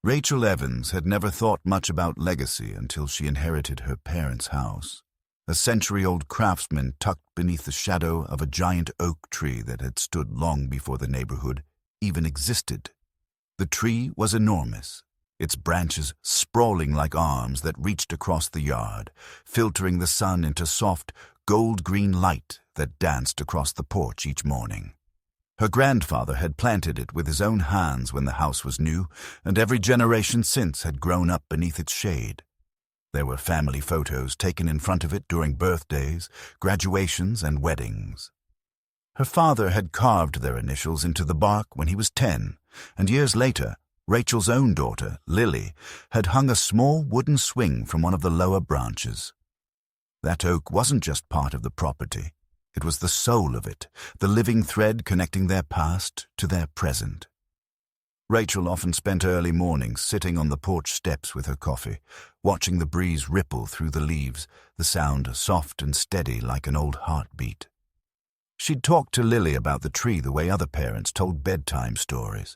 Rachel Evans had never thought much about legacy until she inherited her parents' house, a century-old craftsman tucked beneath the shadow of a giant oak tree that had stood long before the neighborhood even existed. The tree was enormous, its branches sprawling like arms that reached across the yard, filtering the sun into soft, gold-green light that danced across the porch each morning. Her grandfather had planted it with his own hands when the house was new, and every generation since had grown up beneath its shade. There were family photos taken in front of it during birthdays, graduations, and weddings. Her father had carved their initials into the bark when he was 10, and years later, Rachel's own daughter, Lily, had hung a small wooden swing from one of the lower branches. That oak wasn't just part of the property. It was the soul of it, the living thread connecting their past to their present. Rachel often spent early mornings sitting on the porch steps with her coffee, watching the breeze ripple through the leaves, the sound soft and steady like an old heartbeat. She'd talked to Lily about the tree the way other parents told bedtime stories.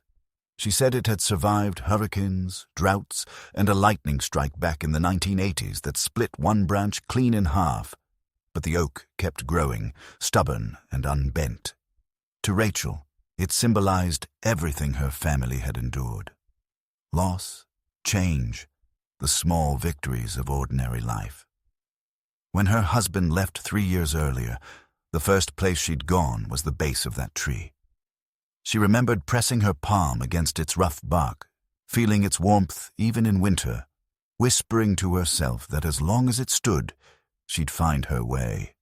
She said it had survived hurricanes, droughts, and a lightning strike back in the 1980s that split one branch clean in half. But the oak kept growing, stubborn and unbent. To Rachel, it symbolized everything her family had endured. Loss, change, the small victories of ordinary life. When her husband left 3 years earlier, the first place she'd gone was the base of that tree. She remembered pressing her palm against its rough bark, feeling its warmth even in winter, whispering to herself that as long as it stood, she'd find her way.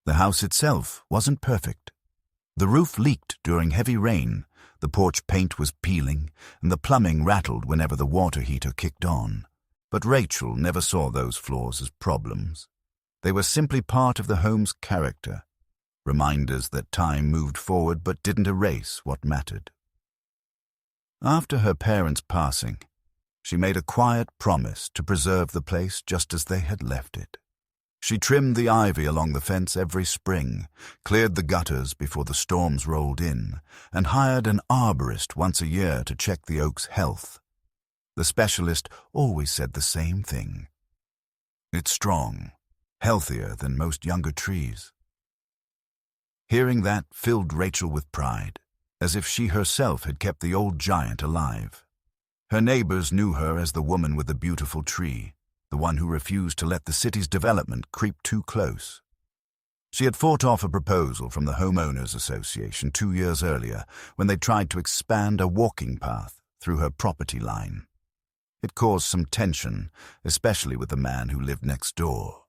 The house itself wasn't perfect. The roof leaked during heavy rain, the porch paint was peeling, and the plumbing rattled whenever the water heater kicked on. But Rachel never saw those flaws as problems. They were simply part of the home's character, reminders that time moved forward but didn't erase what mattered. After her parents' passing, she made a quiet promise to preserve the place just as they had left it. She trimmed the ivy along the fence every spring, cleared the gutters before the storms rolled in, and hired an arborist once a year to check the oak's health. The specialist always said the same thing. It's strong, healthier than most younger trees. Hearing that filled Rachel with pride, as if she herself had kept the old giant alive. Her neighbors knew her as the woman with the beautiful tree, the one who refused to let the city's development creep too close. She had fought off a proposal from the Homeowners Association 2 years earlier when they tried to expand a walking path through her property line. It caused some tension, especially with the man who lived next door.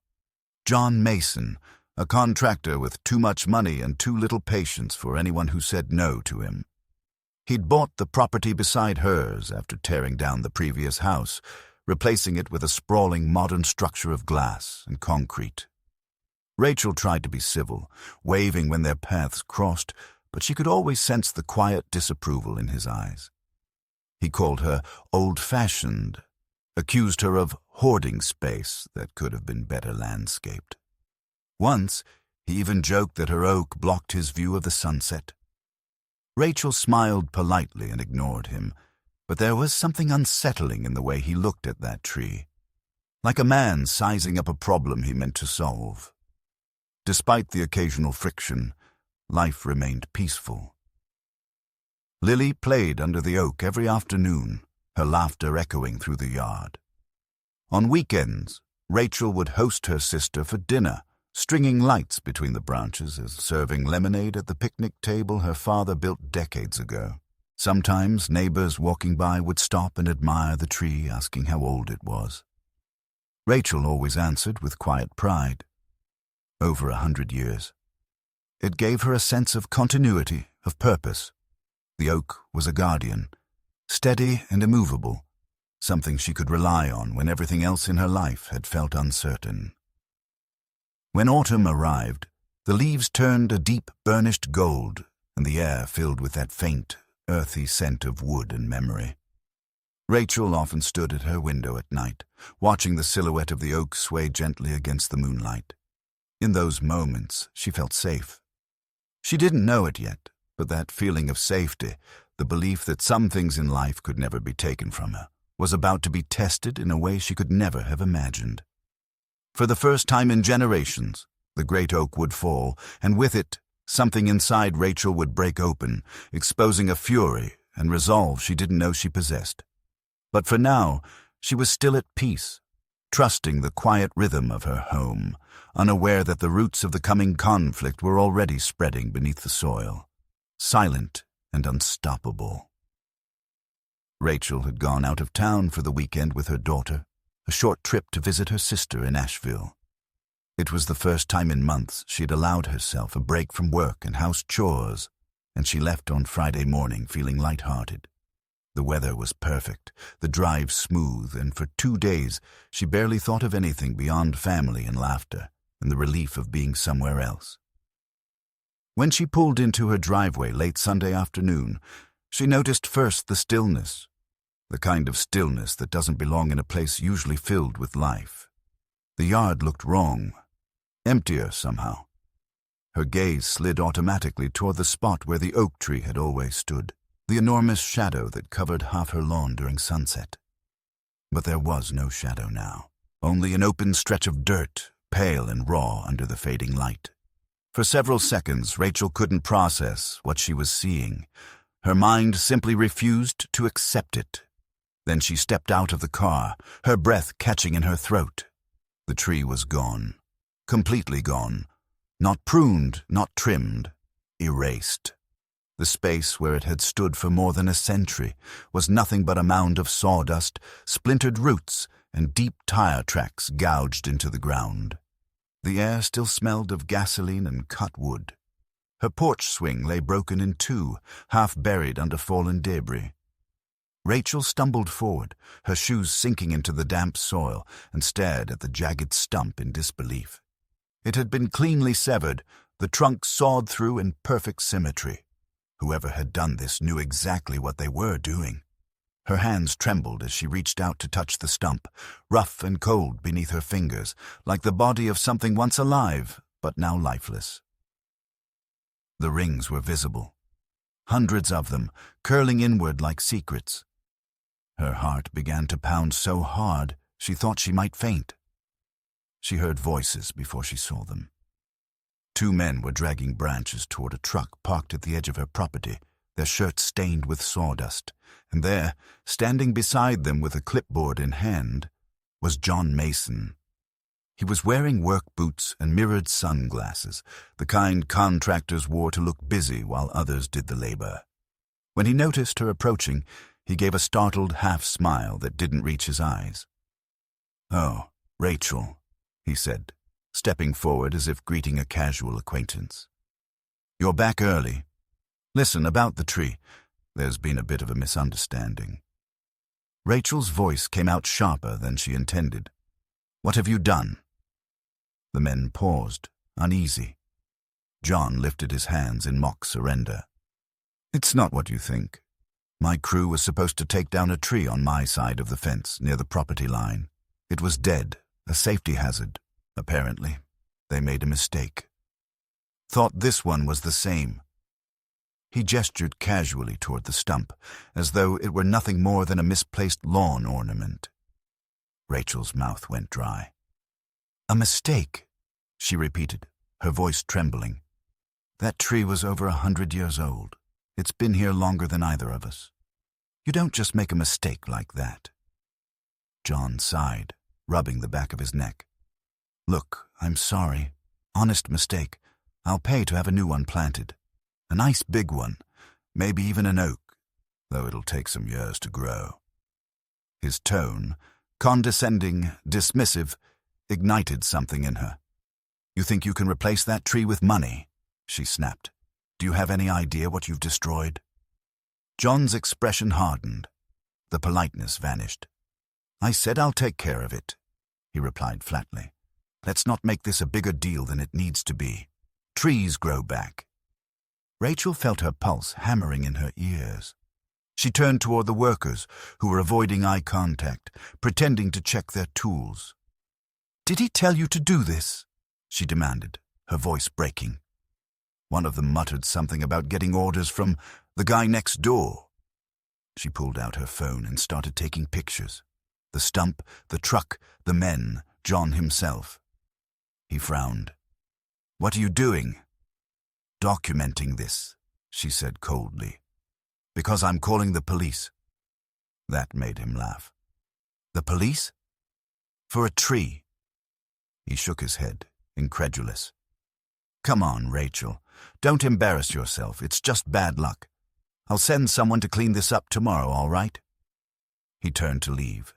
John Mason, a contractor with too much money and too little patience for anyone who said no to him. He'd bought the property beside hers after tearing down the previous house, replacing it with a sprawling modern structure of glass and concrete. Rachel tried to be civil, waving when their paths crossed, but she could always sense the quiet disapproval in his eyes. He called her old-fashioned, accused her of hoarding space that could have been better landscaped. Once, he even joked that her oak blocked his view of the sunset. Rachel smiled politely and ignored him, but there was something unsettling in the way he looked at that tree, like a man sizing up a problem he meant to solve. Despite the occasional friction, life remained peaceful. Lily played under the oak every afternoon, her laughter echoing through the yard. On weekends, Rachel would host her sister for dinner, stringing lights between the branches as serving lemonade at the picnic table her father built decades ago. Sometimes neighbors walking by would stop and admire the tree, asking how old it was. Rachel always answered with quiet pride. Over 100 years. It gave her a sense of continuity, of purpose. The oak was a guardian, steady and immovable, something she could rely on when everything else in her life had felt uncertain. When autumn arrived, the leaves turned a deep burnished gold, and the air filled with that faint, earthy scent of wood and memory. Rachel often stood at her window at night, watching the silhouette of the oak sway gently against the moonlight. In those moments, she felt safe. She didn't know it yet, but that feeling of safety, The belief that some things in life could never be taken from her was about to be tested in a way she could never have imagined. For the first time in generations, the great oak would fall, and with it, something inside Rachel would break open, exposing a fury and resolve she didn't know she possessed. But for now, she was still at peace, trusting the quiet rhythm of her home, unaware that the roots of the coming conflict were already spreading beneath the soil, silent and unstoppable. Rachel had gone out of town for the weekend with her daughter, a short trip to visit her sister in Asheville. It was the first time in months she had allowed herself a break from work and house chores, and she left on Friday morning feeling lighthearted. The weather was perfect, the drive smooth, and for 2 days she barely thought of anything beyond family and laughter and the relief of being somewhere else. When she pulled into her driveway late Sunday afternoon, she noticed first the stillness, the kind of stillness that doesn't belong in a place usually filled with life. The yard looked wrong, emptier somehow. Her gaze slid automatically toward the spot where the oak tree had always stood, the enormous shadow that covered half her lawn during sunset. But there was no shadow now, only an open stretch of dirt, pale and raw under the fading light. For several seconds, Rachel couldn't process what she was seeing. Her mind simply refused to accept it. Then she stepped out of the car, her breath catching in her throat. The tree was gone, completely gone, not pruned, not trimmed, erased. The space where it had stood for more than a century was nothing but a mound of sawdust, splintered roots, and deep tire tracks gouged into the ground. The air still smelled of gasoline and cut wood. Her porch swing lay broken in two, half buried under fallen debris. Rachel stumbled forward, her shoes sinking into the damp soil, and stared at the jagged stump in disbelief. It had been cleanly severed, the trunk sawed through in perfect symmetry. Whoever had done this knew exactly what they were doing. Her hands trembled as she reached out to touch the stump, rough and cold beneath her fingers, like the body of something once alive, but now lifeless. The rings were visible, hundreds of them, curling inward like secrets. Her heart began to pound so hard she thought she might faint. She heard voices before she saw them. 2 men were dragging branches toward a truck parked at the edge of her property, their shirts stained with sawdust, and there, standing beside them with a clipboard in hand, was John Mason. He was wearing work boots and mirrored sunglasses, the kind contractors wore to look busy while others did the labor. When he noticed her approaching, he gave a startled half-smile that didn't reach his eyes. "Oh, Rachel," he said, stepping forward as if greeting a casual acquaintance. "You're back early. Listen, about the tree. There's been a bit of a misunderstanding." Rachel's voice came out sharper than she intended. "What have you done?" The men paused, uneasy. John lifted his hands in mock surrender. "It's not what you think. My crew was supposed to take down a tree on my side of the fence near the property line. It was dead, a safety hazard. Apparently, they made a mistake. Thought this one was the same." He gestured casually toward the stump, as though it were nothing more than a misplaced lawn ornament. Rachel's mouth went dry. "A mistake," she repeated, her voice trembling. "That tree was over 100 years old. It's been here longer than either of us. You don't just make a mistake like that." John sighed, rubbing the back of his neck. "Look, I'm sorry. Honest mistake. I'll pay to have a new one planted. A nice big one, maybe even an oak, though it'll take some years to grow." His tone, condescending, dismissive, ignited something in her. "You think you can replace that tree with money?" she snapped. "Do you have any idea what you've destroyed?" John's expression hardened. The politeness vanished. "I said I'll take care of it," he replied flatly. "Let's not make this a bigger deal than it needs to be. Trees grow back." Rachel felt her pulse hammering in her ears. She turned toward the workers, who were avoiding eye contact, pretending to check their tools. "Did he tell you to do this?" she demanded, her voice breaking. One of them muttered something about getting orders from the guy next door, She pulled out her phone and started taking pictures. The stump, the truck, the men, John himself. He frowned. "What are you doing?" "Documenting this," she said coldly. "Because I'm calling the police." That made him laugh. "The police?" "For a tree." He shook his head, incredulous. "Come on, Rachel. Don't embarrass yourself. It's just bad luck. I'll send someone to clean this up tomorrow, all right?" He turned to leave,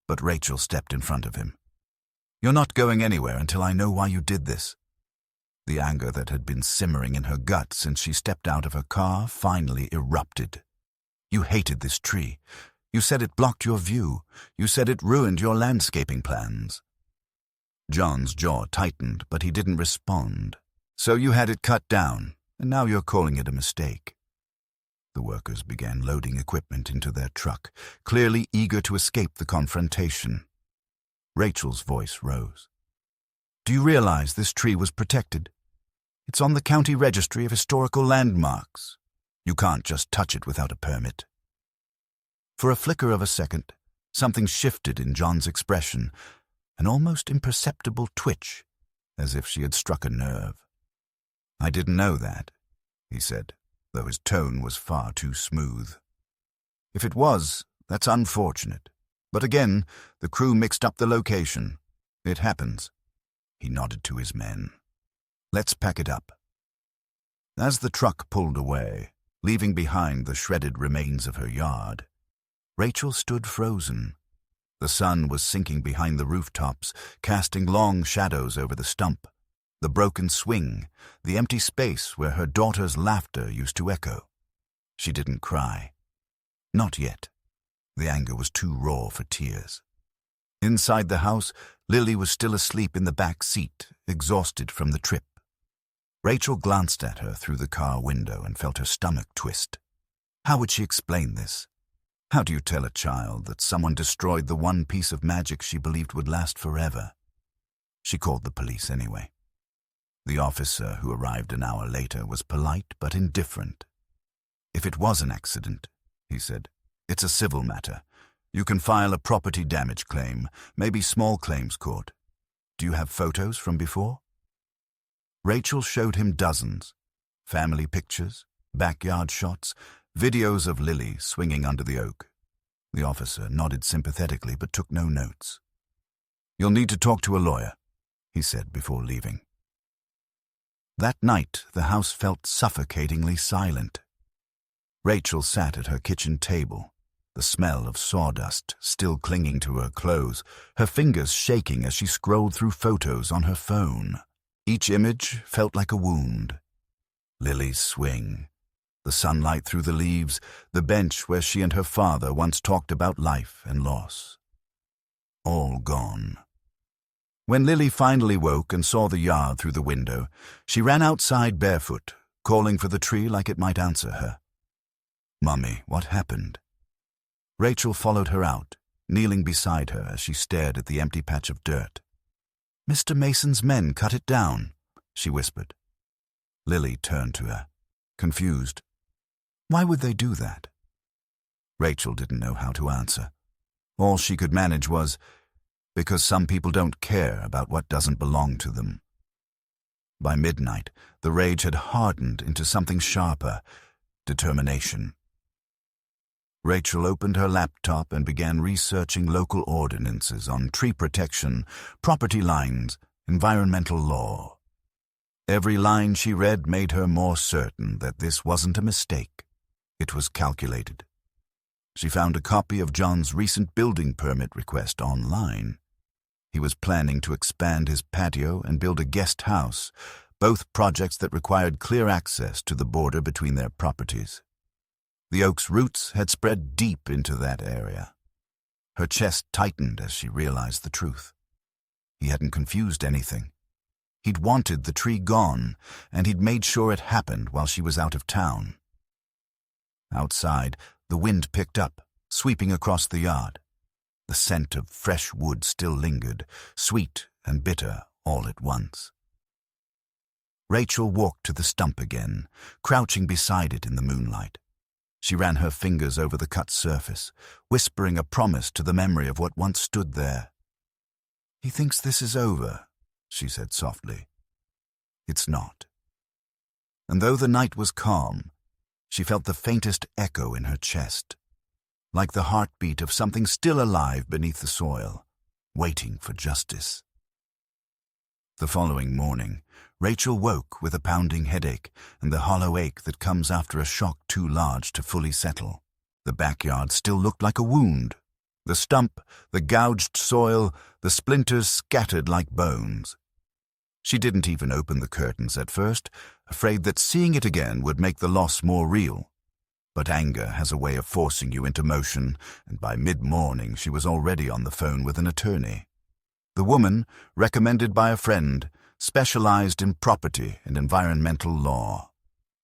but Rachel stepped in front of him. "You're not going anywhere until I know why you did this." The anger that had been simmering in her gut since she stepped out of her car finally erupted. "You hated this tree. You said it blocked your view. You said it ruined your landscaping plans." John's jaw tightened, but he didn't respond. "So you had it cut down, and now you're calling it a mistake." The workers began loading equipment into their truck, clearly eager to escape the confrontation. Rachel's voice rose. "Do you realize this tree was protected? It's on the county registry of historical landmarks. You can't just touch it without a permit." For a flicker of a second, something shifted in John's expression, an almost imperceptible twitch, as if she had struck a nerve. "I didn't know that," he said, though his tone was far too smooth. "If it was, that's unfortunate. But again, the crew mixed up the location. It happens." He nodded to his men. "Let's pack it up." As the truck pulled away, leaving behind the shredded remains of her yard, Rachel stood frozen. The sun was sinking behind the rooftops, casting long shadows over the stump, the broken swing, the empty space where her daughter's laughter used to echo. She didn't cry. Not yet. The anger was too raw for tears. Inside the house, Lily was still asleep in the back seat, exhausted from the trip. Rachel glanced at her through the car window and felt her stomach twist. How would she explain this? How do you tell a child that someone destroyed the one piece of magic she believed would last forever? She called the police anyway. The officer, who arrived an hour later, was polite but indifferent. "If it was an accident," he said, "it's a civil matter. You can file a property damage claim, maybe small claims court. Do you have photos from before?" Rachel showed him dozens. Family pictures, backyard shots, videos of Lily swinging under the oak. The officer nodded sympathetically but took no notes. "You'll need to talk to a lawyer," he said before leaving. That night, the house felt suffocatingly silent. Rachel sat at her kitchen table, the smell of sawdust still clinging to her clothes, her fingers shaking as she scrolled through photos on her phone. Each image felt like a wound. Lily's swing, the sunlight through the leaves, the bench where she and her father once talked about life and loss. All gone. When Lily finally woke and saw the yard through the window, she ran outside barefoot, calling for the tree like it might answer her. "Mummy, what happened?" Rachel followed her out, kneeling beside her as she stared at the empty patch of dirt. "Mr. Mason's men cut it down," she whispered. Lily turned to her, confused. Why would they do that? Rachel didn't know how to answer. All she could manage was, because some people don't care about what doesn't belong to them. By midnight, the rage had hardened into something sharper, determination. Rachel opened her laptop and began researching local ordinances on tree protection, property lines, environmental law. Every line she read made her more certain that this wasn't a mistake. It was calculated. She found a copy of John's recent building permit request online. He was planning to expand his patio and build a guest house, both projects that required clear access to the border between their properties. The oak's roots had spread deep into that area. Her chest tightened as she realized the truth. He hadn't confused anything. He'd wanted the tree gone, and he'd made sure it happened while she was out of town. Outside, the wind picked up, sweeping across the yard. The scent of fresh wood still lingered, sweet and bitter all at once. Rachel walked to the stump again, crouching beside it in the moonlight. She ran her fingers over the cut surface, whispering a promise to the memory of what once stood there. "He thinks this is over," she said softly. "It's not." And though the night was calm, she felt the faintest echo in her chest, like the heartbeat of something still alive beneath the soil, waiting for justice. The following morning, Rachel woke with a pounding headache and the hollow ache that comes after a shock too large to fully settle. The backyard still looked like a wound. The stump, the gouged soil, the splinters scattered like bones. She didn't even open the curtains at first, afraid that seeing it again would make the loss more real. But anger has a way of forcing you into motion, and by mid-morning she was already on the phone with an attorney. The woman, recommended by a friend, specialized in property and environmental law.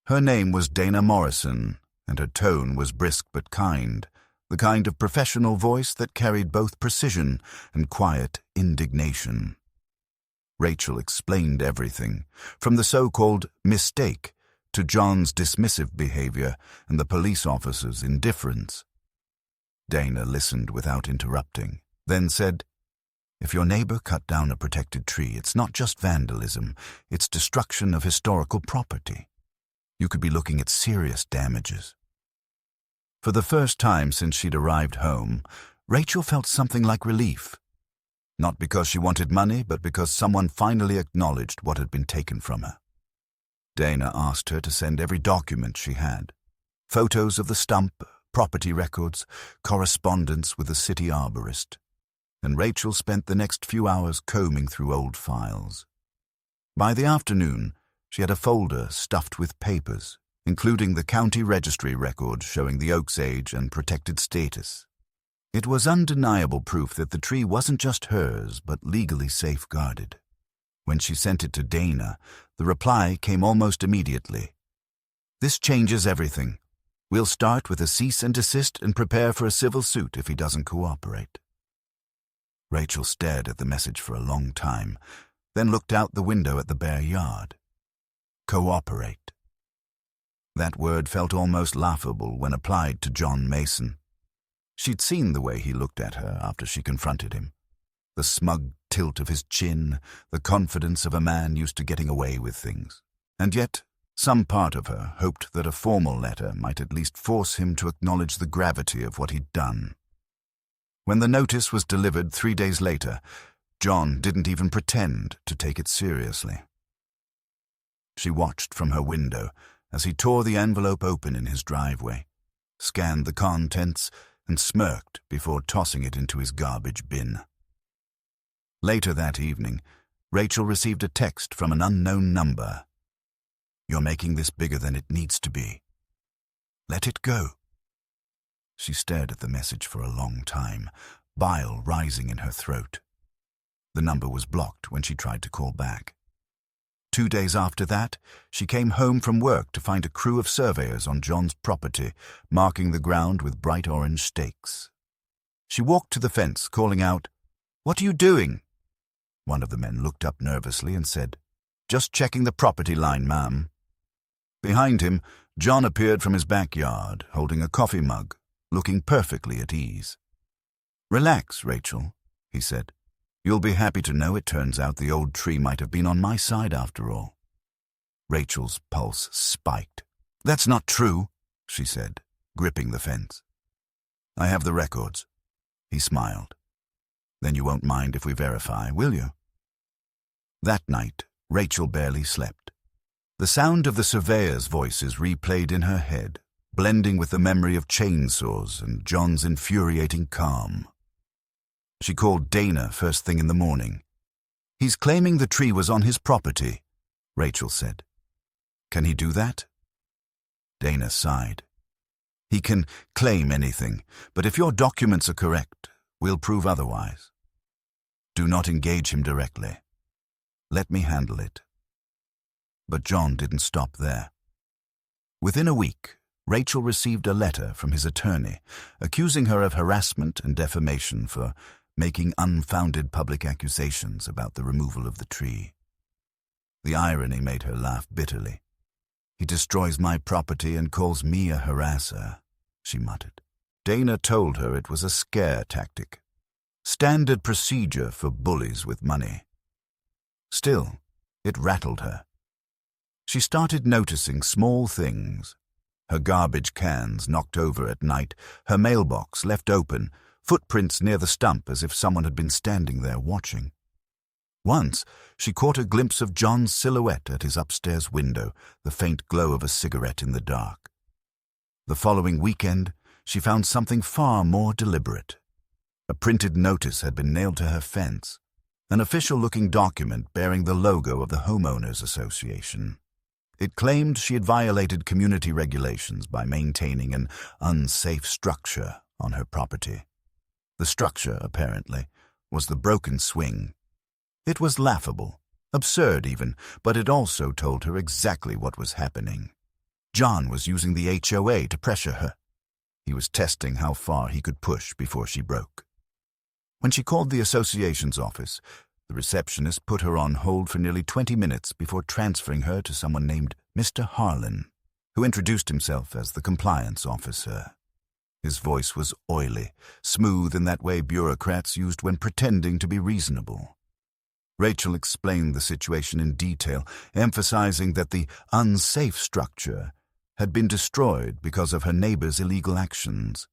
Her name was Dana Morrison, and her tone was brisk but kind, the kind of professional voice that carried both precision and quiet indignation. Rachel explained everything, from the so-called mistake to John's dismissive behavior and the police officer's indifference. Dana listened without interrupting, then said, "If your neighbor cut down a protected tree, it's not just vandalism, it's destruction of historical property. You could be looking at serious damages." For the first time since she'd arrived home, Rachel felt something like relief. Not because she wanted money, but because someone finally acknowledged what had been taken from her. Dana asked her to send every document she had. Photos of the stump, property records, correspondence with the city arborist. And Rachel spent the next few hours combing through old files. By the afternoon, she had a folder stuffed with papers, including the county registry record showing the oak's age and protected status. It was undeniable proof that the tree wasn't just hers, but legally safeguarded. When she sent it to Dana, the reply came almost immediately. "This changes everything. We'll start with a cease and desist and prepare for a civil suit if he doesn't cooperate." Rachel stared at the message for a long time, then looked out the window at the bare yard. Cooperate. That word felt almost laughable when applied to John Mason. She'd seen the way he looked at her after she confronted him. The smug tilt of his chin, the confidence of a man used to getting away with things. And yet, some part of her hoped that a formal letter might at least force him to acknowledge the gravity of what he'd done. When the notice was delivered 3 days later, John didn't even pretend to take it seriously. She watched from her window as he tore the envelope open in his driveway, scanned the contents, and smirked before tossing it into his garbage bin. Later that evening, Rachel received a text from an unknown number. "You're making this bigger than it needs to be. Let it go." She stared at the message for a long time, bile rising in her throat. The number was blocked when she tried to call back. 2 days after that, she came home from work to find a crew of surveyors on John's property, marking the ground with bright orange stakes. She walked to the fence, calling out, "What are you doing?" One of the men looked up nervously and said, "Just checking the property line, ma'am." Behind him, John appeared from his backyard, holding a coffee mug, looking perfectly at ease. "Relax, Rachel," he said. "You'll be happy to know it turns out the old tree might have been on my side after all." Rachel's pulse spiked. "That's not true," she said, gripping the fence. "I have the records." He smiled. "Then you won't mind if we verify, will you?" That night, Rachel barely slept. The sound of the surveyor's voices replayed in her head, blending with the memory of chainsaws and John's infuriating calm. She called Dana first thing in the morning. "He's claiming the tree was on his property," Rachel said. "Can he do that?" Dana sighed. "He can claim anything, but if your documents are correct, we'll prove otherwise. Do not engage him directly. Let me handle it." But John didn't stop there. Within a week, Rachel received a letter from his attorney accusing her of harassment and defamation for making unfounded public accusations about the removal of the tree. The irony made her laugh bitterly. "He destroys my property and calls me a harasser," she muttered. Dana told her it was a scare tactic. Standard procedure for bullies with money. Still, it rattled her. She started noticing small things. Her garbage cans knocked over at night, her mailbox left open, footprints near the stump as if someone had been standing there watching. Once, she caught a glimpse of John's silhouette at his upstairs window, the faint glow of a cigarette in the dark. The following weekend, she found something far more deliberate. A printed notice had been nailed to her fence, an official-looking document bearing the logo of the Homeowners Association. It claimed she had violated community regulations by maintaining an unsafe structure on her property. The structure, apparently, was the broken swing. It was laughable, absurd even, but it also told her exactly what was happening. John was using the HOA to pressure her. He was testing how far he could push before she broke. When she called the association's office, the receptionist put her on hold for nearly 20 minutes before transferring her to someone named Mr. Harlan, who introduced himself as the compliance officer. His voice was oily, smooth in that way bureaucrats used when pretending to be reasonable. Rachel explained the situation in detail, emphasizing that the unsafe structure had been destroyed because of her neighbor's illegal actions.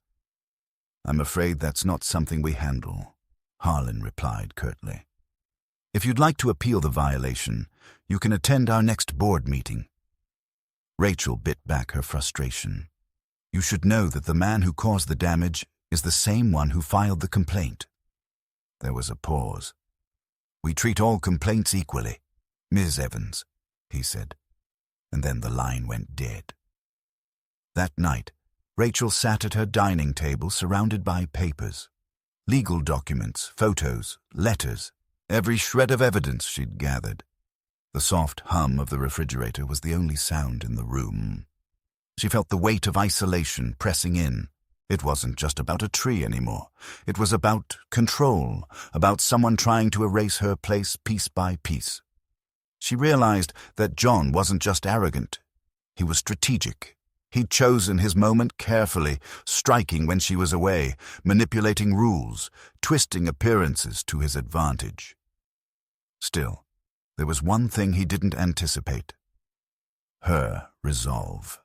"I'm afraid that's not something we handle," Harlan replied curtly. "If you'd like to appeal the violation, you can attend our next board meeting." Rachel bit back her frustration. "You should know that the man who caused the damage is the same one who filed the complaint." There was a pause. "We treat all complaints equally, Ms. Evans," he said, and then the line went dead. That night, Rachel sat at her dining table surrounded by papers. Legal documents, photos, letters, every shred of evidence she'd gathered. The soft hum of the refrigerator was the only sound in the room. She felt the weight of isolation pressing in. It wasn't just about a tree anymore. It was about control, about someone trying to erase her place piece by piece. She realized that John wasn't just arrogant. He was strategic. He'd chosen his moment carefully, striking when she was away, manipulating rules, twisting appearances to his advantage. Still, there was one thing he didn't anticipate: her resolve.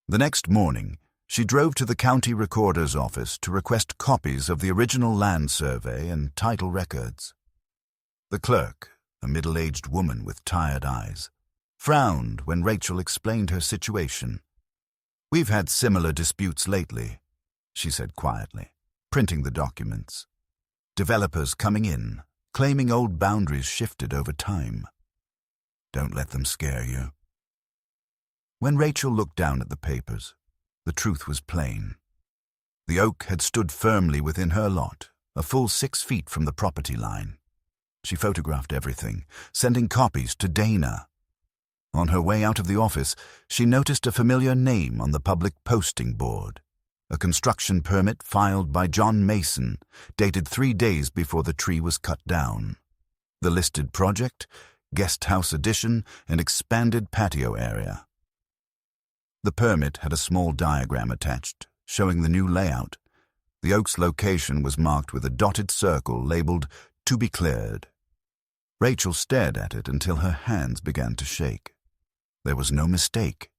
The next morning, she drove to the county recorder's office to request copies of the original land survey and title records. The clerk, a middle-aged woman with tired eyes, frowned when Rachel explained her situation. "We've had similar disputes lately," she said quietly, printing the documents. "Developers coming in, claiming old boundaries shifted over time. Don't let them scare you." When Rachel looked down at the papers, the truth was plain. The oak had stood firmly within her lot, a full 6 feet from the property line. She photographed everything, sending copies to Dana. On her way out of the office, she noticed a familiar name on the public posting board. A construction permit filed by John Mason, dated 3 days before the tree was cut down. The listed project: guest house addition and expanded patio area. The permit had a small diagram attached, showing the new layout. The oak's location was marked with a dotted circle labeled "To be cleared." Rachel stared at it until her hands began to shake. There was no mistake.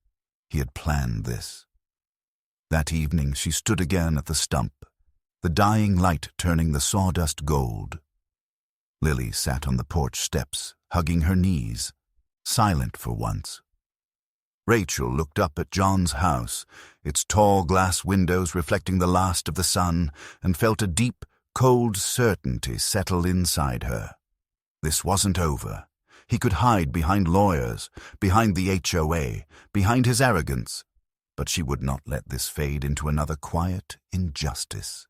He had planned this. That evening she stood again at the stump, the dying light turning the sawdust gold. Lily sat on the porch steps, hugging her knees, silent for once. Rachel looked up at John's house, its tall glass windows reflecting the last of the sun, and felt a deep, cold certainty settle inside her. This wasn't over. He could hide behind lawyers, behind the HOA, behind his arrogance, but she would not let this fade into another quiet injustice.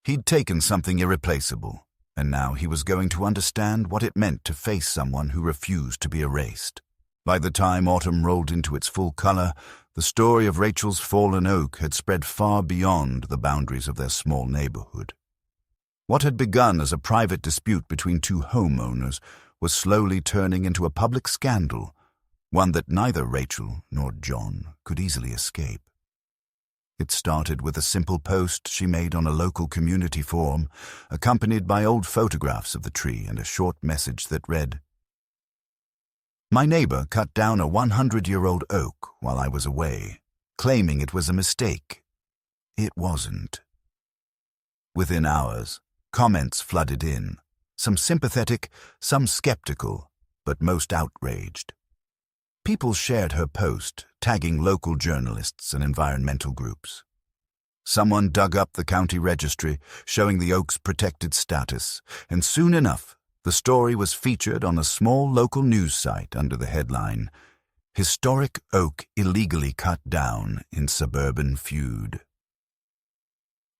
He'd taken something irreplaceable, and now he was going to understand what it meant to face someone who refused to be erased. By the time autumn rolled into its full color, the story of Rachel's fallen oak had spread far beyond the boundaries of their small neighborhood. What had begun as a private dispute between 2 homeowners was slowly turning into a public scandal, one that neither Rachel nor John could easily escape. It started with a simple post she made on a local community forum, accompanied by old photographs of the tree and a short message that read, "My neighbor cut down a 100-year-old oak while I was away, claiming it was a mistake. It wasn't." Within hours, comments flooded in, some sympathetic, some skeptical, but most outraged. People shared her post, tagging local journalists and environmental groups. Someone dug up the county registry, showing the oak's protected status, and soon enough, the story was featured on a small local news site under the headline, "Historic Oak Illegally Cut Down in Suburban Feud."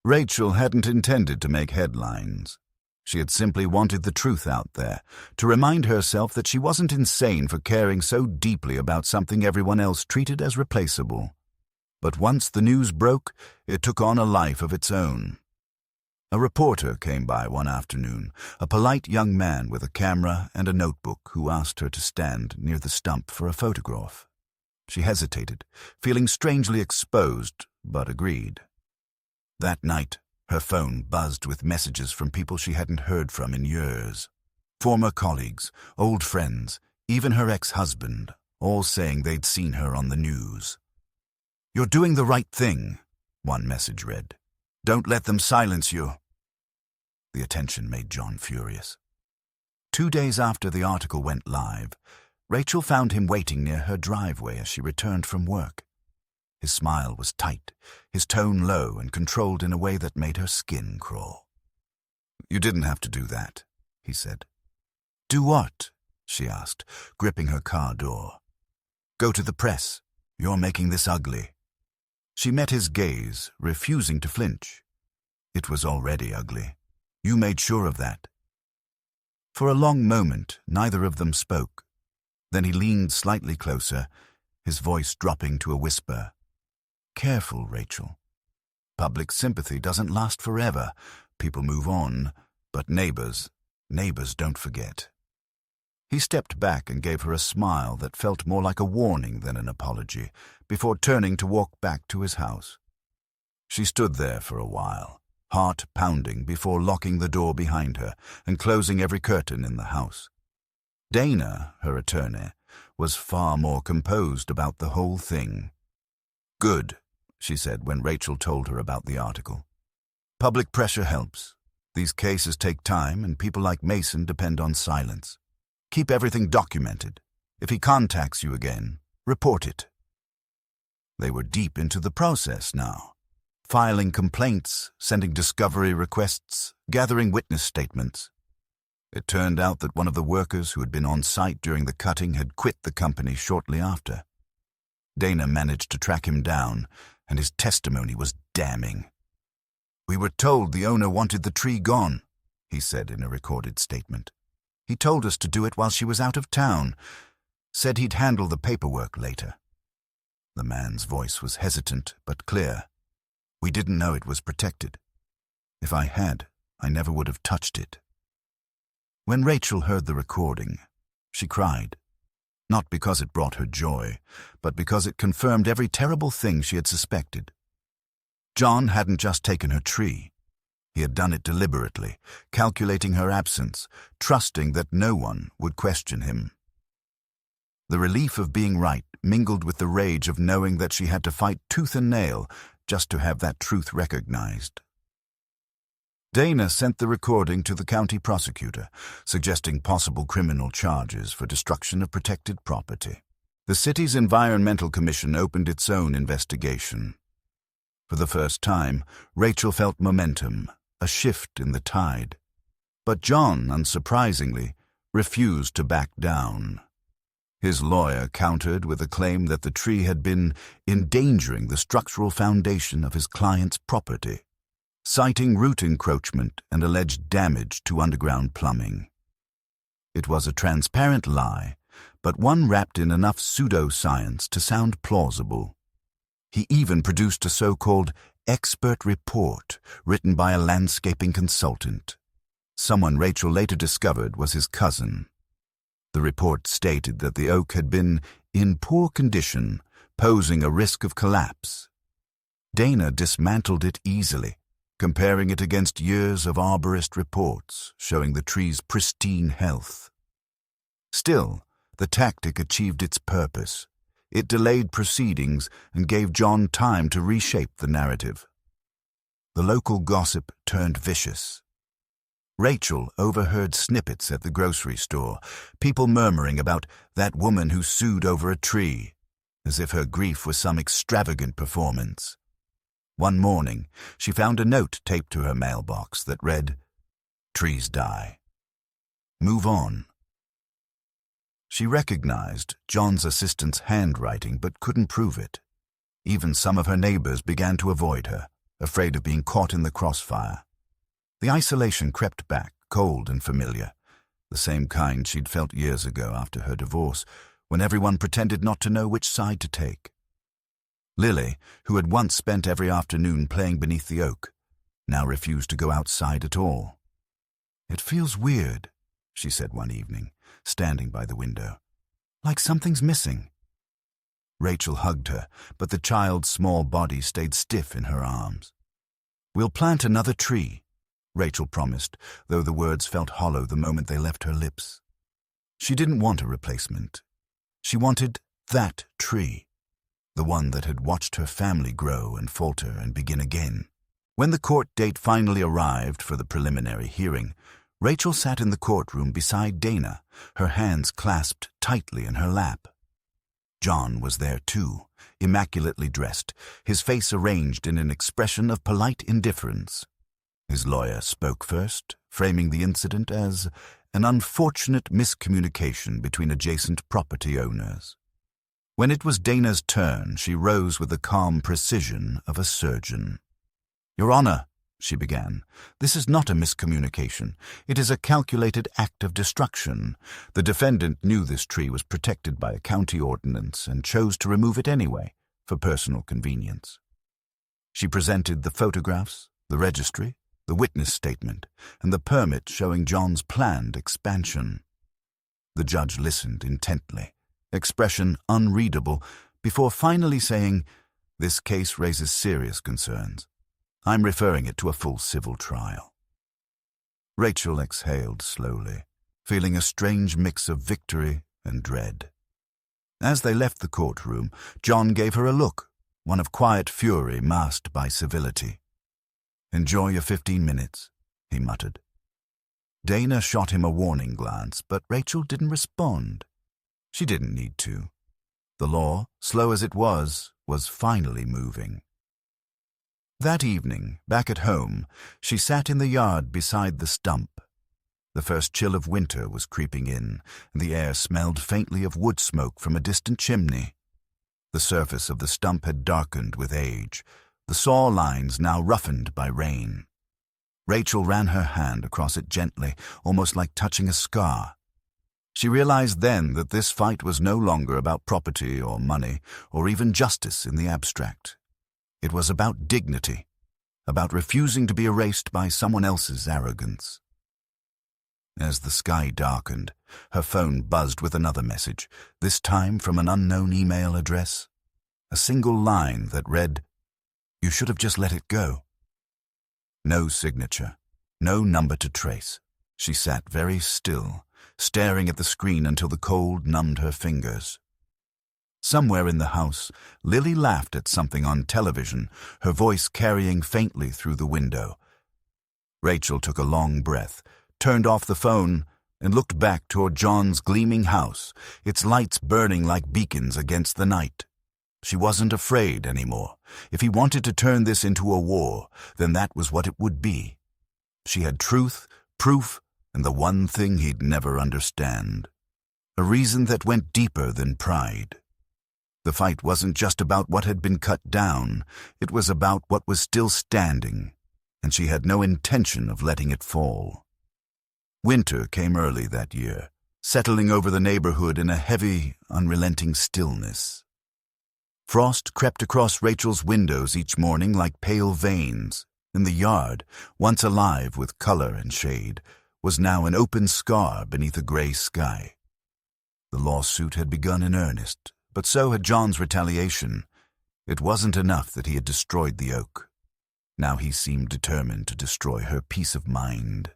Rachel hadn't intended to make headlines. She had simply wanted the truth out there, to remind herself that she wasn't insane for caring so deeply about something everyone else treated as replaceable. But once the news broke, it took on a life of its own. A reporter came by one afternoon, a polite young man with a camera and a notebook who asked her to stand near the stump for a photograph. She hesitated, feeling strangely exposed, but agreed. That night, her phone buzzed with messages from people she hadn't heard from in years. Former colleagues, old friends, even her ex-husband, all saying they'd seen her on the news. "You're doing the right thing," one message read. "Don't let them silence you." The attention made John furious. 2 days after the article went live, Rachel found him waiting near her driveway as she returned from work. His smile was tight, his tone low and controlled in a way that made her skin crawl. "You didn't have to do that," he said. "Do what?" she asked, gripping her car door. "Go to the press. You're making this ugly." She met his gaze, refusing to flinch. It was already ugly. You made sure of that. For a long moment, neither of them spoke. Then he leaned slightly closer, his voice dropping to a whisper. "Careful, Rachel. Public sympathy doesn't last forever. People move on, but neighbors don't forget." He stepped back and gave her a smile that felt more like a warning than an apology, before turning to walk back to his house. She stood there for a while, heart pounding before locking the door behind her and closing every curtain in the house. Dana, her attorney, was far more composed about the whole thing. "Good," she said when Rachel told her about the article. "Public pressure helps. These cases take time, and people like Mason depend on silence. Keep everything documented. If he contacts you again, report it." They were deep into the process now, filing complaints, sending discovery requests, gathering witness statements. It turned out that one of the workers who had been on site during the cutting had quit the company shortly after. Dana managed to track him down, and his testimony was damning. "We were told the owner wanted the tree gone," he said in a recorded statement. "He told us to do it while she was out of town. Said he'd handle the paperwork later." The man's voice was hesitant but clear. "We didn't know it was protected. If I had, I never would have touched it." When Rachel heard the recording, she cried. Not because it brought her joy, but because it confirmed every terrible thing she had suspected. John hadn't just taken her tree. He had done it deliberately, calculating her absence, trusting that no one would question him. The relief of being right mingled with the rage of knowing that she had to fight tooth and nail just to have that truth recognized. Dana sent the recording to the county prosecutor, suggesting possible criminal charges for destruction of protected property. The city's Environmental Commission opened its own investigation. For the first time, Rachel felt momentum, a shift in the tide. But John, unsurprisingly, refused to back down. His lawyer countered with a claim that the tree had been endangering the structural foundation of his client's property, citing root encroachment and alleged damage to underground plumbing. It was a transparent lie, but one wrapped in enough pseudoscience to sound plausible. He even produced a so-called expert report written by a landscaping consultant. Someone Rachel later discovered was his cousin. The report stated that the oak had been in poor condition, posing a risk of collapse. Dana dismantled it easily, comparing it against years of arborist reports showing the tree's pristine health. Still, the tactic achieved its purpose. It delayed proceedings and gave John time to reshape the narrative. The local gossip turned vicious. Rachel overheard snippets at the grocery store, people murmuring about that woman who sued over a tree, as if her grief was some extravagant performance. One morning, she found a note taped to her mailbox that read, "Trees die. Move on." She recognized John's assistant's handwriting but couldn't prove it. Even some of her neighbors began to avoid her, afraid of being caught in the crossfire. The isolation crept back, cold and familiar, the same kind she'd felt years ago after her divorce, when everyone pretended not to know which side to take. Lily, who had once spent every afternoon playing beneath the oak, now refused to go outside at all. "It feels weird," she said one evening, standing by the window. "Like something's missing." Rachel hugged her, but the child's small body stayed stiff in her arms. "We'll plant another tree," Rachel promised, though the words felt hollow the moment they left her lips. She didn't want a replacement. She wanted that tree, the one that had watched her family grow and falter and begin again. When the court date finally arrived for the preliminary hearing, Rachel sat in the courtroom beside Dana, her hands clasped tightly in her lap. John was there too, immaculately dressed, his face arranged in an expression of polite indifference. His lawyer spoke first, framing the incident as an unfortunate miscommunication between adjacent property owners. When it was Dana's turn, she rose with the calm precision of a surgeon. "Your Honor," she began, "this is not a miscommunication. It is a calculated act of destruction. The defendant knew this tree was protected by a county ordinance and chose to remove it anyway, for personal convenience." She presented the photographs, the registry, the witness statement, and the permit showing John's planned expansion. The judge listened intently, expression unreadable, before finally saying, "This case raises serious concerns. I'm referring it to a full civil trial." Rachel exhaled slowly, feeling a strange mix of victory and dread. As they left the courtroom, John gave her a look, one of quiet fury masked by civility. "Enjoy your 15 minutes, he muttered. Dana shot him a warning glance, but Rachel didn't respond. She didn't need to. The law, slow as it was finally moving. That evening, back at home, she sat in the yard beside the stump. The first chill of winter was creeping in, and the air smelled faintly of wood smoke from a distant chimney. The surface of the stump had darkened with age, the saw lines now roughened by rain. Rachel ran her hand across it gently, almost like touching a scar. She realized then that this fight was no longer about property or money, or even justice in the abstract. It was about dignity, about refusing to be erased by someone else's arrogance. As the sky darkened, her phone buzzed with another message, this time from an unknown email address. A single line that read, "You should have just let it go." No signature, no number to trace. She sat very still, staring at the screen until the cold numbed her fingers. Somewhere in the house, Lily laughed at something on television, her voice carrying faintly through the window. Rachel took a long breath, turned off the phone, and looked back toward John's gleaming house, its lights burning like beacons against the night. She wasn't afraid anymore. If he wanted to turn this into a war, then that was what it would be. She had truth, proof, and the one thing he'd never understand. A reason that went deeper than pride. The fight wasn't just about what had been cut down, it was about what was still standing, and she had no intention of letting it fall. Winter came early that year, settling over the neighborhood in a heavy, unrelenting stillness. Frost crept across Rachel's windows each morning like pale veins, and the yard, once alive with color and shade, was now an open scar beneath a gray sky. The lawsuit had begun in earnest, but so had John's retaliation. It wasn't enough that he had destroyed the oak. Now he seemed determined to destroy her peace of mind.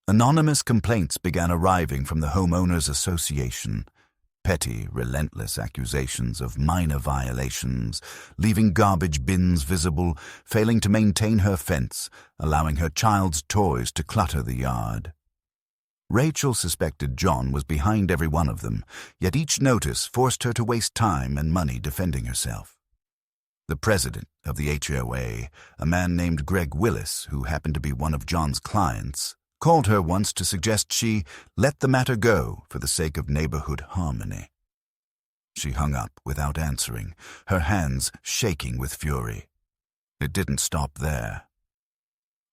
Anonymous complaints began arriving from the Homeowners Association. Petty, relentless accusations of minor violations, leaving garbage bins visible, failing to maintain her fence, allowing her child's toys to clutter the yard. Rachel suspected John was behind every one of them, yet each notice forced her to waste time and money defending herself. The president of the HOA, a man named Greg Willis, who happened to be one of John's clients, called her once to suggest she let the matter go for the sake of neighborhood harmony. She hung up without answering, her hands shaking with fury. It didn't stop there.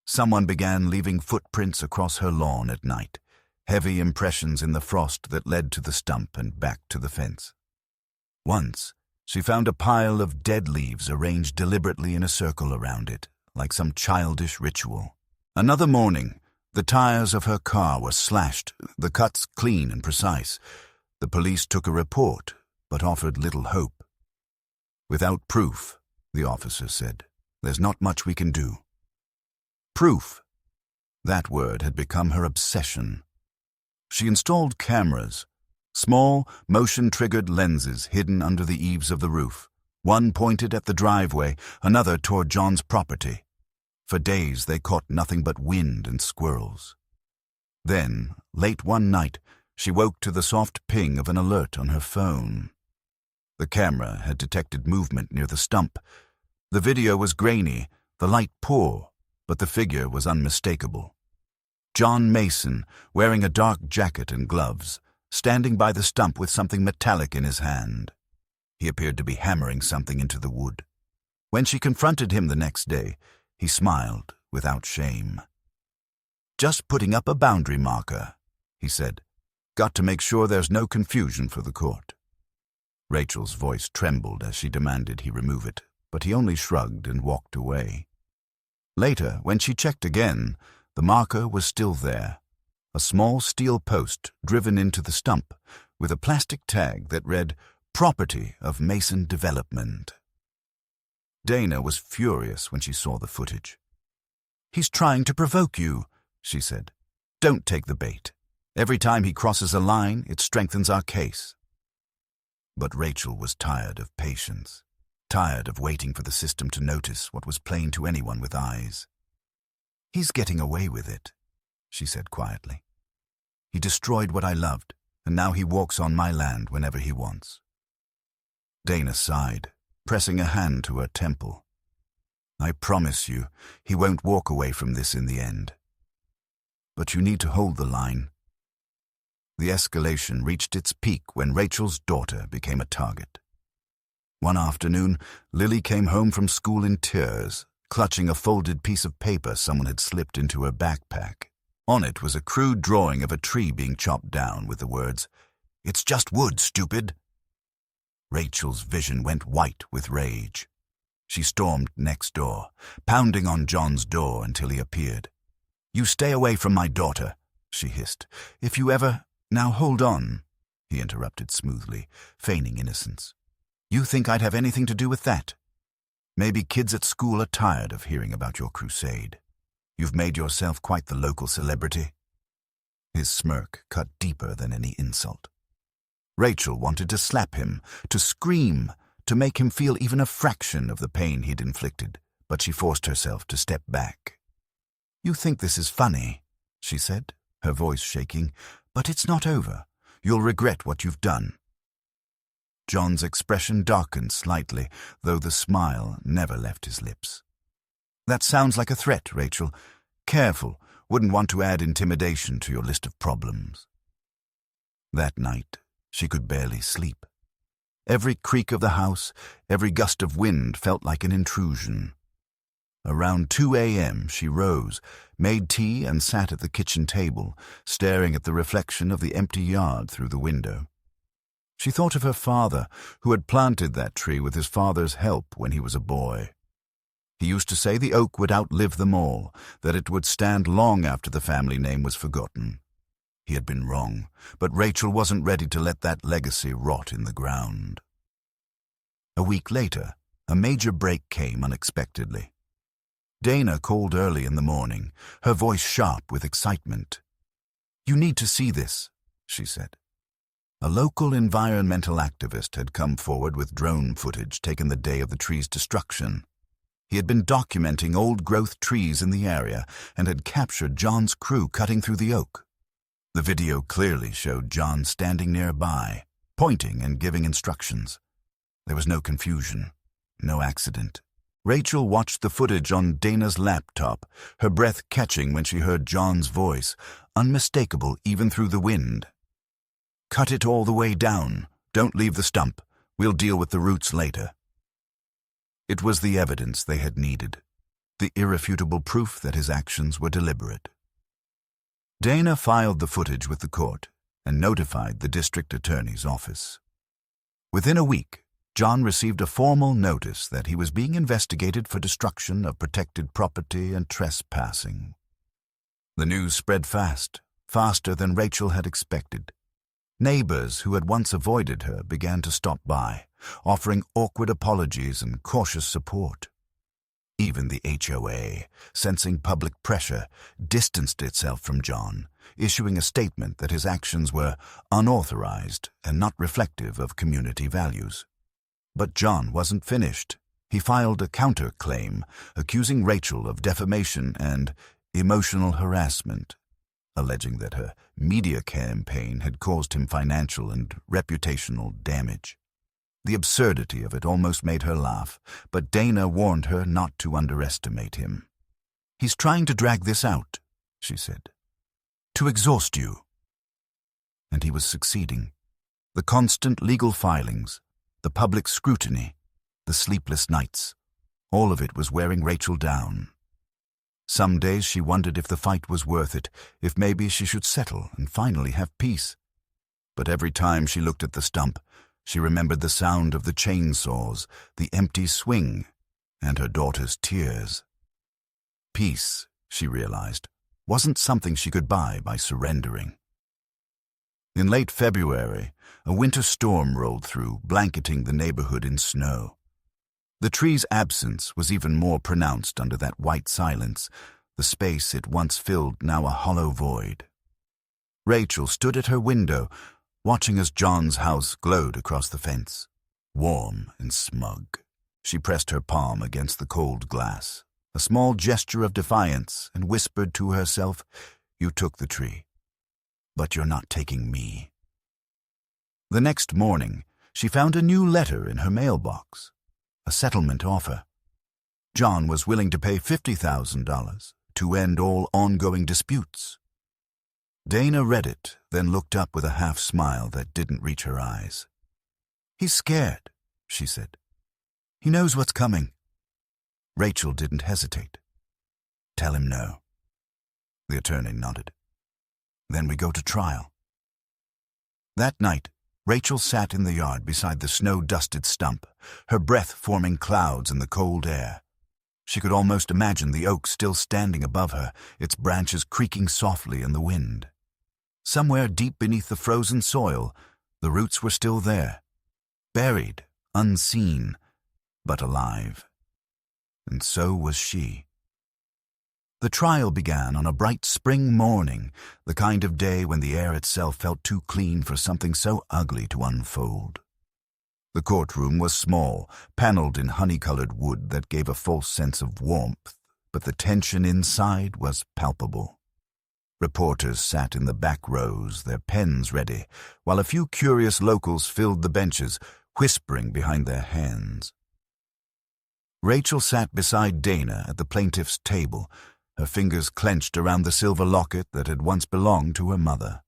Someone began leaving footprints across her lawn at night, heavy impressions in the frost that led to the stump and back to the fence. Once, she found a pile of dead leaves arranged deliberately in a circle around it, like some childish ritual. Another morning, the tires of her car were slashed, the cuts clean and precise. The police took a report, but offered little hope. Without proof, the officer said, there's not much we can do. Proof. That word had become her obsession. She installed cameras, small, motion-triggered lenses hidden under the eaves of the roof. One pointed at the driveway, another toward John's property. For days they caught nothing but wind and squirrels. Then, late one night, she woke to the soft ping of an alert on her phone. The camera had detected movement near the stump. The video was grainy, the light poor, but the figure was unmistakable. John Mason, wearing a dark jacket and gloves, standing by the stump with something metallic in his hand. He appeared to be hammering something into the wood. When she confronted him the next day, he smiled without shame. "Just putting up a boundary marker," he said. "Got to make sure there's no confusion for the court." Rachel's voice trembled as she demanded he remove it, but he only shrugged and walked away. Later, when she checked again, the marker was still there, a small steel post driven into the stump with a plastic tag that read, "Property of Mason Development." Dana was furious when she saw the footage. "He's trying to provoke you," she said. "Don't take the bait. Every time he crosses a line, it strengthens our case." But Rachel was tired of patience, tired of waiting for the system to notice what was plain to anyone with eyes. "He's getting away with it," she said quietly. "He destroyed what I loved, and now he walks on my land whenever he wants." Dana sighed, pressing a hand to her temple. "I promise you, he won't walk away from this in the end. But you need to hold the line." The escalation reached its peak when Rachel's daughter became a target. One afternoon, Lily came home from school in tears, clutching a folded piece of paper someone had slipped into her backpack. On it was a crude drawing of a tree being chopped down with the words, "It's just wood, stupid." Rachel's vision went white with rage. She stormed next door, pounding on John's door until he appeared. "You stay away from my daughter," she hissed. "If you ever—" "Now hold on," he interrupted smoothly, feigning innocence. "You think I'd have anything to do with that? Maybe kids at school are tired of hearing about your crusade. You've made yourself quite the local celebrity." His smirk cut deeper than any insult. Rachel wanted to slap him, to scream, to make him feel even a fraction of the pain he'd inflicted, but she forced herself to step back. "You think this is funny," she said, her voice shaking, "but it's not over. You'll regret what you've done." John's expression darkened slightly, though the smile never left his lips. "That sounds like a threat, Rachel. Careful, wouldn't want to add intimidation to your list of problems." That night, she could barely sleep. Every creak of the house, every gust of wind felt like an intrusion. Around 2 a.m. she rose, made tea and sat at the kitchen table, staring at the reflection of the empty yard through the window. She thought of her father, who had planted that tree with his father's help when he was a boy. He used to say the oak would outlive them all, that it would stand long after the family name was forgotten. He had been wrong, but Rachel wasn't ready to let that legacy rot in the ground. A week later, a major break came unexpectedly. Dana called early in the morning, her voice sharp with excitement. "You need to see this," she said. A local environmental activist had come forward with drone footage taken the day of the tree's destruction. He had been documenting old-growth trees in the area and had captured John's crew cutting through the oak. The video clearly showed John standing nearby, pointing and giving instructions. There was no confusion, no accident. Rachel watched the footage on Dana's laptop, her breath catching when she heard John's voice, unmistakable even through the wind. "Cut it all the way down. Don't leave the stump. We'll deal with the roots later." It was the evidence they had needed, the irrefutable proof that his actions were deliberate. Dana filed the footage with the court and notified the district attorney's office. Within a week, John received a formal notice that he was being investigated for destruction of protected property and trespassing. The news spread fast, faster than Rachel had expected. Neighbors who had once avoided her began to stop by, offering awkward apologies and cautious support. Even the HOA, sensing public pressure, distanced itself from John, issuing a statement that his actions were unauthorized and not reflective of community values. But John wasn't finished. He filed a counterclaim, accusing Rachel of defamation and emotional harassment, alleging that her media campaign had caused him financial and reputational damage. The absurdity of it almost made her laugh, but Dana warned her not to underestimate him. "He's trying to drag this out," she said, "to exhaust you." And he was succeeding. The constant legal filings, the public scrutiny, the sleepless nights, all of it was wearing Rachel down. Some days she wondered if the fight was worth it, if maybe she should settle and finally have peace. But every time she looked at the stump, she remembered the sound of the chainsaws, the empty swing, and her daughter's tears. Peace, she realized, wasn't something she could buy by surrendering. In late February, a winter storm rolled through, blanketing the neighborhood in snow. The tree's absence was even more pronounced under that white silence, the space it once filled now a hollow void. Rachel stood at her window, watching as John's house glowed across the fence. Warm and smug, she pressed her palm against the cold glass, a small gesture of defiance, and whispered to herself, "You took the tree, but you're not taking me." The next morning, she found a new letter in her mailbox, a settlement offer. John was willing to pay $50,000 to end all ongoing disputes. Dana read it, then looked up with a half-smile that didn't reach her eyes. "He's scared," she said. "He knows what's coming." Rachel didn't hesitate. "Tell him no." The attorney nodded. "Then we go to trial." That night, Rachel sat in the yard beside the snow-dusted stump, her breath forming clouds in the cold air. She could almost imagine the oak still standing above her, its branches creaking softly in the wind. Somewhere deep beneath the frozen soil, the roots were still there, buried, unseen, but alive. And so was she. The trial began on a bright spring morning, the kind of day when the air itself felt too clean for something so ugly to unfold. The courtroom was small, paneled in honey-colored wood that gave a false sense of warmth, but the tension inside was palpable. Reporters sat in the back rows, their pens ready, while a few curious locals filled the benches, whispering behind their hands. Rachel sat beside Dana at the plaintiff's table, her fingers clenched around the silver locket that had once belonged to her mother.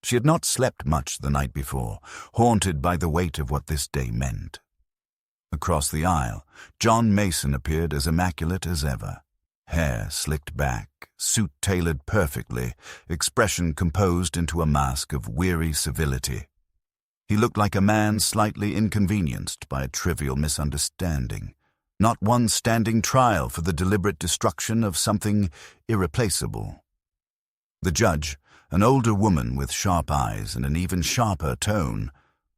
She had not slept much the night before, haunted by the weight of what this day meant. Across the aisle, John Mason appeared as immaculate as ever. Hair slicked back, suit tailored perfectly, expression composed into a mask of weary civility. He looked like a man slightly inconvenienced by a trivial misunderstanding, not one standing trial for the deliberate destruction of something irreplaceable. The judge, an older woman with sharp eyes and an even sharper tone,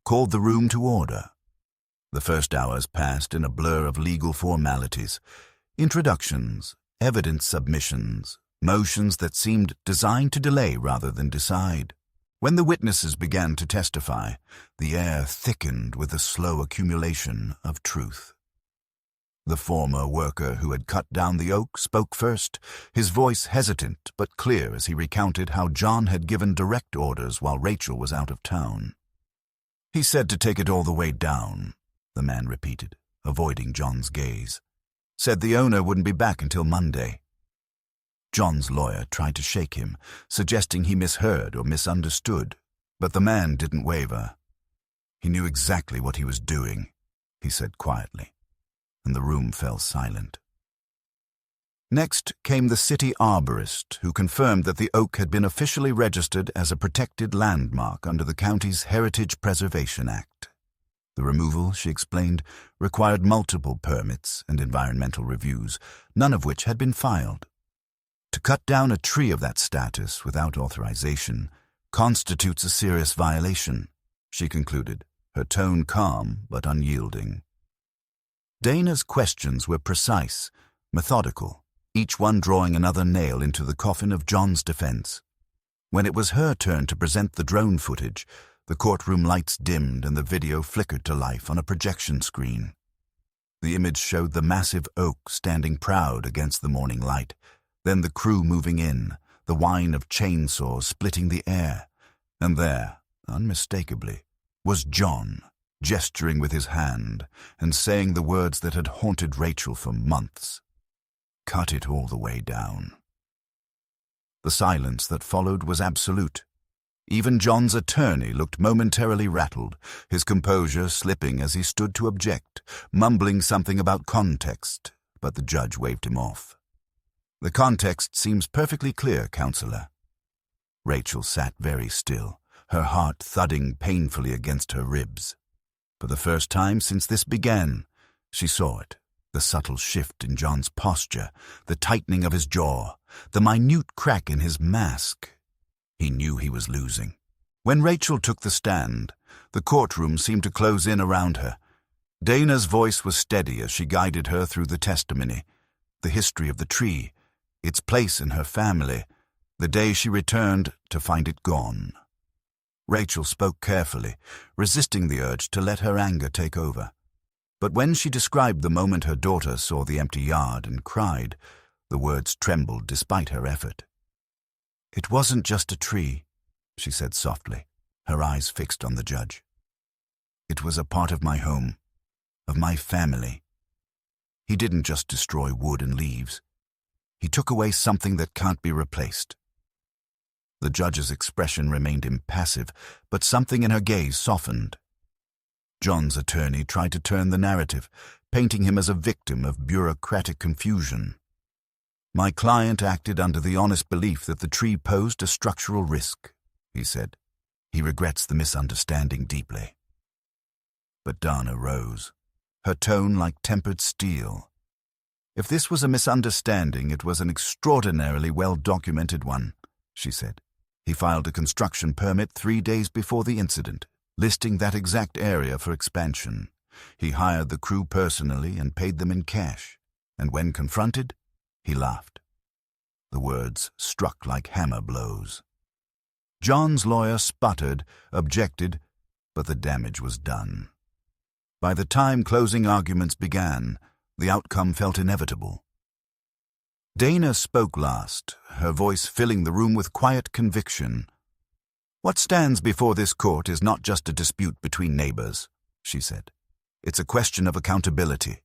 called the room to order. The first hours passed in a blur of legal formalities, introductions, evidence submissions, motions that seemed designed to delay rather than decide. When the witnesses began to testify, the air thickened with a slow accumulation of truth. The former worker who had cut down the oak spoke first, his voice hesitant but clear as he recounted how John had given direct orders while Rachel was out of town. "He said to take it all the way down," the man repeated, avoiding John's gaze. "Said the owner wouldn't be back until Monday." John's lawyer tried to shake him, suggesting he misheard or misunderstood, but the man didn't waver. "He knew exactly what he was doing," he said quietly, and the room fell silent. Next came the city arborist, who confirmed that the oak had been officially registered as a protected landmark under the county's Heritage Preservation Act. The removal, she explained, required multiple permits and environmental reviews, none of which had been filed. To cut down a tree of that status without authorization constitutes a serious violation, she concluded, her tone calm but unyielding. Dana's questions were precise, methodical, each one drawing another nail into the coffin of John's defense. When it was her turn to present the drone footage, the courtroom lights dimmed and the video flickered to life on a projection screen. The image showed the massive oak standing proud against the morning light, then the crew moving in, the whine of chainsaws splitting the air, and there, unmistakably, was John, gesturing with his hand and saying the words that had haunted Rachel for months. "Cut it all the way down." The silence that followed was absolute. Even John's attorney looked momentarily rattled, his composure slipping as he stood to object, mumbling something about context, but the judge waved him off. "The context seems perfectly clear, Counselor." Rachel sat very still, her heart thudding painfully against her ribs. For the first time since this began, she saw it, the subtle shift in John's posture, the tightening of his jaw, the minute crack in his mask. He knew he was losing. When Rachel took the stand, the courtroom seemed to close in around her. Dana's voice was steady as she guided her through the testimony, the history of the tree, its place in her family, the day she returned to find it gone. Rachel spoke carefully, resisting the urge to let her anger take over. But when she described the moment her daughter saw the empty yard and cried, the words trembled despite her effort. "It wasn't just a tree," she said softly, her eyes fixed on the judge. "It was a part of my home, of my family. He didn't just destroy wood and leaves. He took away something that can't be replaced." The judge's expression remained impassive, but something in her gaze softened. John's attorney tried to turn the narrative, painting him as a victim of bureaucratic confusion. "My client acted under the honest belief that the tree posed a structural risk," he said. "He regrets the misunderstanding deeply." But Dana rose, her tone like tempered steel. "If this was a misunderstanding, it was an extraordinarily well-documented one," she said. "He filed a construction permit 3 days before the incident, listing that exact area for expansion. He hired the crew personally and paid them in cash, and when confronted, he laughed." The words struck like hammer blows. John's lawyer sputtered, objected, but the damage was done. By the time closing arguments began, the outcome felt inevitable. Dana spoke last, her voice filling the room with quiet conviction. "What stands before this court is not just a dispute between neighbors," she said. "It's a question of accountability.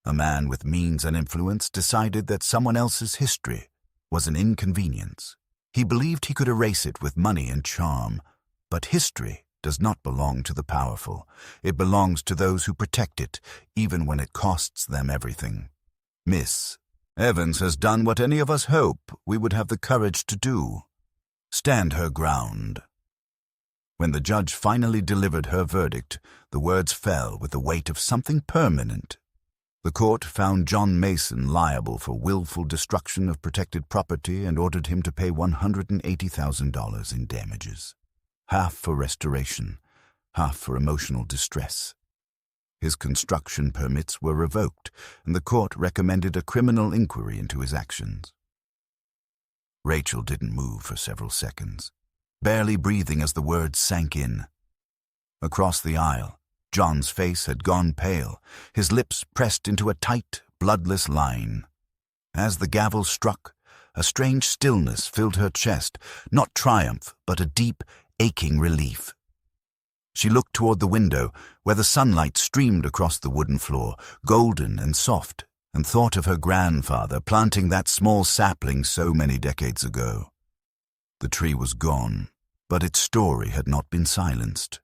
A man with means and influence decided that someone else's history was an inconvenience. He believed he could erase it with money and charm, but history does not belong to the powerful. It belongs to those who protect it, even when it costs them everything. Miss Evans has done what any of us hope we would have the courage to do: stand her ground." When the judge finally delivered her verdict, the words fell with the weight of something permanent. The court found John Mason liable for willful destruction of protected property and ordered him to pay $180,000 in damages, half for restoration, half for emotional distress. His construction permits were revoked, and the court recommended a criminal inquiry into his actions. Rachel didn't move for several seconds, barely breathing as the words sank in. Across the aisle, John's face had gone pale, his lips pressed into a tight, bloodless line. As the gavel struck, a strange stillness filled her chest, not triumph, but a deep, aching relief. She looked toward the window, where the sunlight streamed across the wooden floor, golden and soft, and thought of her grandfather planting that small sapling so many decades ago. The tree was gone, but its story had not been silenced.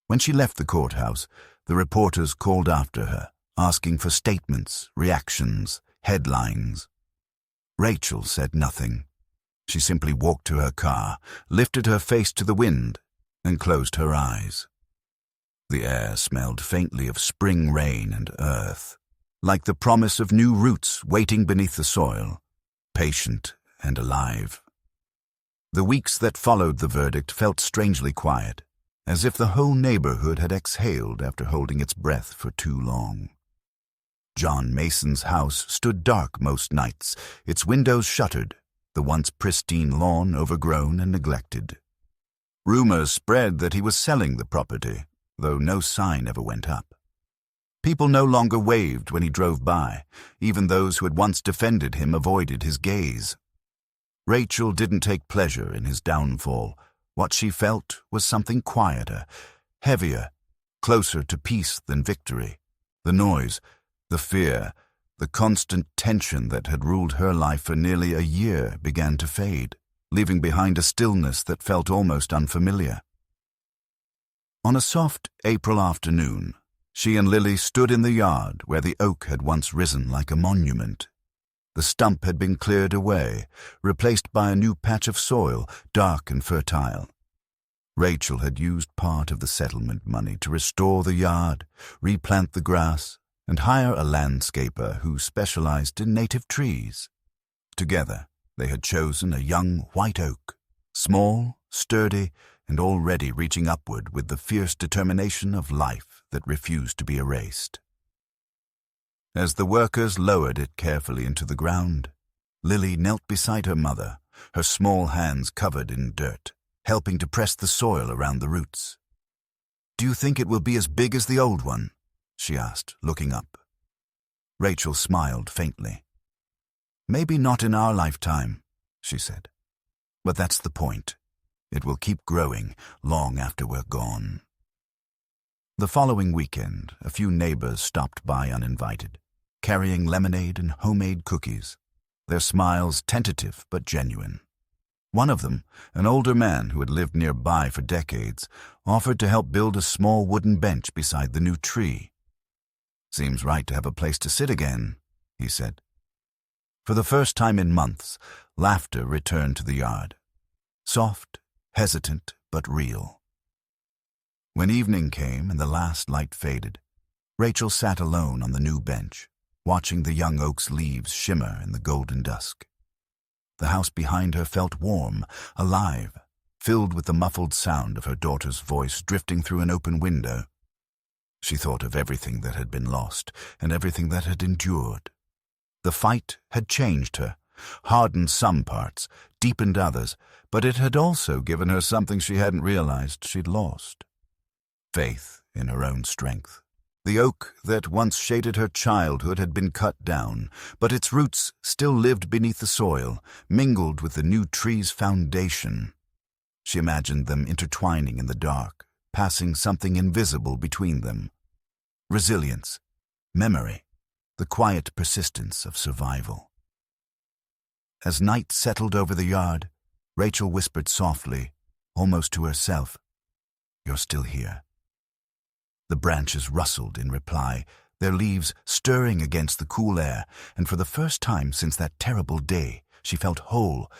When she left the courthouse, the reporters called after her, asking for statements, reactions, headlines. Rachel said nothing. She simply walked to her car, lifted her face to the wind, and closed her eyes. The air smelled faintly of spring rain and earth, like the promise of new roots waiting beneath the soil, patient and alive. The weeks that followed the verdict felt strangely quiet, as if the whole neighborhood had exhaled after holding its breath for too long. John Mason's house stood dark most nights, its windows shuttered, the once pristine lawn overgrown and neglected. Rumors spread that he was selling the property, though no sign ever went up. People no longer waved when he drove by. Even those who had once defended him avoided his gaze. Rachel didn't take pleasure in his downfall. What she felt was something quieter, heavier, closer to peace than victory. The noise, the fear, the constant tension that had ruled her life for nearly a year began to fade, leaving behind a stillness that felt almost unfamiliar. On a soft April afternoon, she and Lily stood in the yard where the oak had once risen like a monument. The stump had been cleared away, replaced by a new patch of soil, dark and fertile. Rachel had used part of the settlement money to restore the yard, replant the grass, and hire a landscaper who specialized in native trees. Together, they had chosen a young white oak, small, sturdy, and already reaching upward with the fierce determination of life that refused to be erased. As the workers lowered it carefully into the ground, Lily knelt beside her mother, her small hands covered in dirt, helping to press the soil around the roots. "Do you think it will be as big as the old one?" she asked, looking up. Rachel smiled faintly. "Maybe not in our lifetime," she said. "But that's the point. It will keep growing long after we're gone." The following weekend, a few neighbors stopped by uninvited, carrying lemonade and homemade cookies, their smiles tentative but genuine. One of them, an older man who had lived nearby for decades, offered to help build a small wooden bench beside the new tree. "Seems right to have a place to sit again," he said. For the first time in months, laughter returned to the yard. Soft, hesitant, but real. When evening came and the last light faded, Rachel sat alone on the new bench, watching the young oak's leaves shimmer in the golden dusk. The house behind her felt warm, alive, filled with the muffled sound of her daughter's voice drifting through an open window. She thought of everything that had been lost and everything that had endured. The fight had changed her, hardened some parts, deepened others, but it had also given her something she hadn't realized she'd lost. Faith in her own strength. The oak that once shaded her childhood had been cut down, but its roots still lived beneath the soil, mingled with the new tree's foundation. She imagined them intertwining in the dark, passing something invisible between them. Resilience, memory, the quiet persistence of survival. As night settled over the yard, Rachel whispered softly, almost to herself, "You're still here." The branches rustled in reply, their leaves stirring against the cool air, and for the first time since that terrible day, she felt whole,